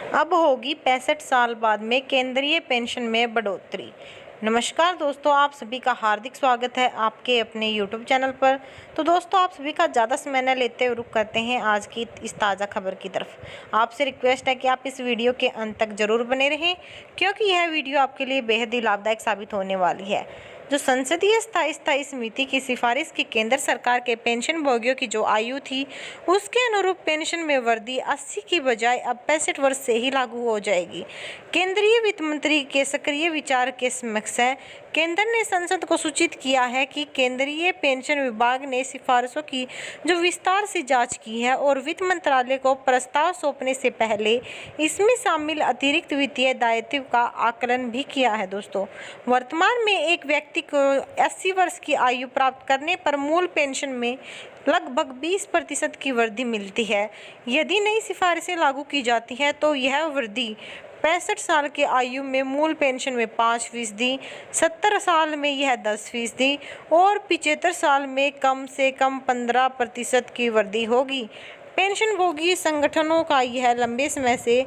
अब होगी 65 साल बाद में केंद्रीय पेंशन में बढ़ोतरी। नमस्कार दोस्तों, आप सभी का हार्दिक स्वागत है आपके अपने YouTube चैनल पर। तो दोस्तों, आप सभी का ज़्यादा समय न लेते हुए रुख करते हैं आज की इस ताज़ा खबर की तरफ। आपसे रिक्वेस्ट है कि आप इस वीडियो के अंत तक ज़रूर बने रहें, क्योंकि यह वीडियो आपके लिए बेहद ही लाभदायक साबित होने वाली है। जो संसदीय स्थायी समिति की सिफारिश की केंद्र सरकार के पेंशन भोगियों की जो आयु थी, उसके अनुरूप पेंशन में वृद्धि 80 की बजाय अब 65 वर्ष से ही लागू हो जाएगी। केंद्रीय वित्त मंत्री के सक्रिय विचार के समक्ष केंद्र ने संसद को सूचित किया है कि केंद्रीय पेंशन विभाग ने सिफारिशों की जो विस्तार से जांच की है और वित्त मंत्रालय को प्रस्ताव सौंपने से पहले इसमें शामिल अतिरिक्त वित्तीय दायित्व का आकलन भी किया है। दोस्तों, वर्तमान में एक व्यक्ति को 80 वर्ष की आयु प्राप्त करने पर मूल पेंशन में लगभग 20% की वृद्धि मिलती है। यदि नई सिफारिशें लागू की जाती हैं तो यह वृद्धि 65 साल की आयु में मूल पेंशन में 5%, 70 साल में यह 10% और 75 साल में कम से कम 15% की वृद्धि होगी। पेंशनभोगी संगठनों का यह लंबे समय से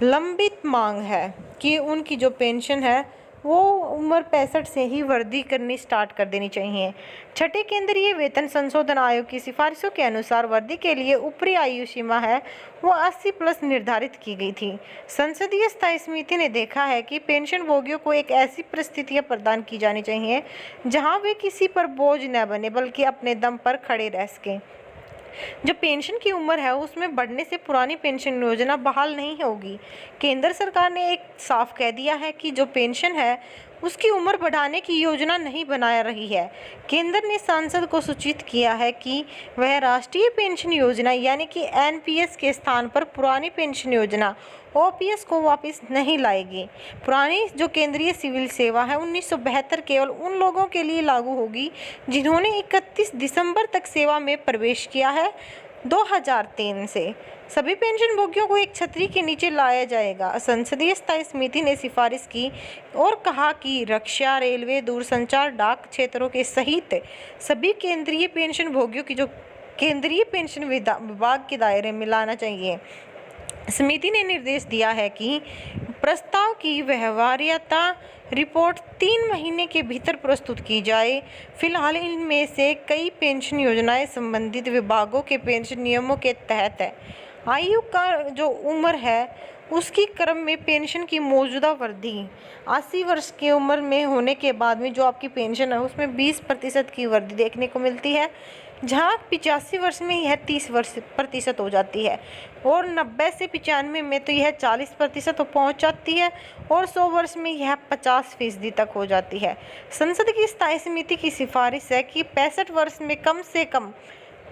लंबित मांग है कि उनकी जो पेंशन है वो उम्र 65 से ही वृद्धि करनी स्टार्ट कर देनी चाहिए। छठे केंद्रीय वेतन संशोधन आयोग की सिफारिशों के अनुसार वृद्धि के लिए ऊपरी आयु सीमा है वो 80 प्लस निर्धारित की गई थी। संसदीय स्थायी समिति ने देखा है कि पेंशन भोगियों को एक ऐसी परिस्थितियां प्रदान की जानी चाहिए जहां वे किसी पर बोझ न बने बल्कि अपने दम पर खड़े रह सकें। जो पेंशन की उम्र है उसमें बढ़ने से पुरानी पेंशन योजना बहाल नहीं होगी। केंद्र सरकार ने एक साफ कह दिया है कि जो पेंशन है उसकी उम्र बढ़ाने की योजना नहीं बना रही है। केंद्र ने सांसद को सूचित किया है कि वह राष्ट्रीय पेंशन योजना यानी कि एनपीएस के स्थान पर पुरानी पेंशन योजना ओपीएस को वापस नहीं लाएगी। पुरानी जो केंद्रीय सिविल सेवा है 1972 केवल उन लोगों के लिए लागू होगी जिन्होंने 31 दिसंबर तक सेवा में प्रवेश किया है 2003 से। सभी पेंशन भोगियों को एक छतरी के नीचे लाया जाएगा। संसदीय स्थायी समिति ने सिफारिश की और कहा कि रक्षा, रेलवे, दूरसंचार, डाक क्षेत्रों के सहित सभी केंद्रीय पेंशन भोगियों की जो केंद्रीय पेंशन विभाग के दायरे में लाना चाहिए। समिति ने निर्देश दिया है कि प्रस्ताव की व्यवहार्यता रिपोर्ट 3 महीने के भीतर प्रस्तुत की जाए। फिलहाल इनमें से कई पेंशन योजनाएं संबंधित विभागों के पेंशन नियमों के तहत है। आयु का जो उम्र है उसकी क्रम में पेंशन की मौजूदा वृद्धि 80 वर्ष की उम्र में होने के बाद में जो आपकी पेंशन है उसमें 20% की वृद्धि देखने को मिलती है, जहाँ 85 वर्ष में यह 30% हो जाती है और 90 से 95 में तो यह 40% पहुँच जाती है और 100 वर्ष में यह 50% तक हो जाती है। संसद की स्थायी समिति की सिफारिश है कि 65 वर्ष में कम से कम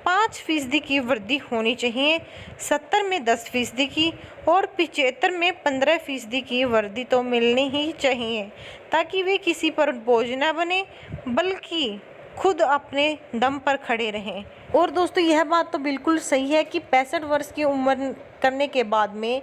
5% की वृद्धि होनी चाहिए, 70 में 10% की और 75 में 15% की वृद्धि तो मिलनी ही चाहिए ताकि वे किसी पर बोझ न बने बल्कि खुद अपने दम पर खड़े रहें। और दोस्तों, यह बात तो बिल्कुल सही है कि 65 वर्ष की उम्र करने के बाद में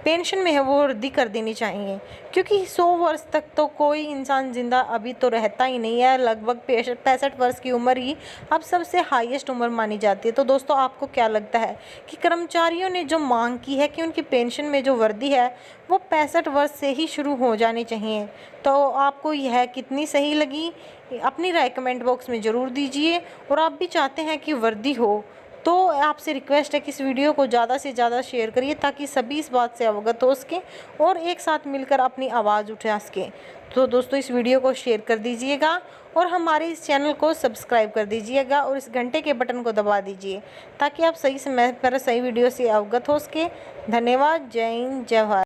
पेंशन में है वो वृद्धि कर देनी चाहिए, क्योंकि 100 वर्ष तक तो कोई इंसान जिंदा अभी तो रहता ही नहीं है। लगभग 65 वर्ष की उम्र ही अब सबसे हाईएस्ट उम्र मानी जाती है। तो दोस्तों, आपको क्या लगता है कि कर्मचारियों ने जो मांग की है कि उनकी पेंशन में जो वृद्धि है वो 65 वर्ष से ही शुरू हो जानी चाहिए, तो आपको यह कितनी सही लगी? अपनी राय कमेंट बॉक्स में ज़रूर दीजिए। और आप भी चाहते हैं कि वृद्धि हो तो आपसे रिक्वेस्ट है कि इस वीडियो को ज़्यादा से ज़्यादा शेयर करिए ताकि सभी इस बात से अवगत हो सकें और एक साथ मिलकर अपनी आवाज़ उठा सकें। तो दोस्तों, इस वीडियो को शेयर कर दीजिएगा और हमारे इस चैनल को सब्सक्राइब कर दीजिएगा और इस घंटे के बटन को दबा दीजिए ताकि आप सही समय पर सही वीडियो से अवगत हो सकें। धन्यवाद। जय हिंद, जय भारत।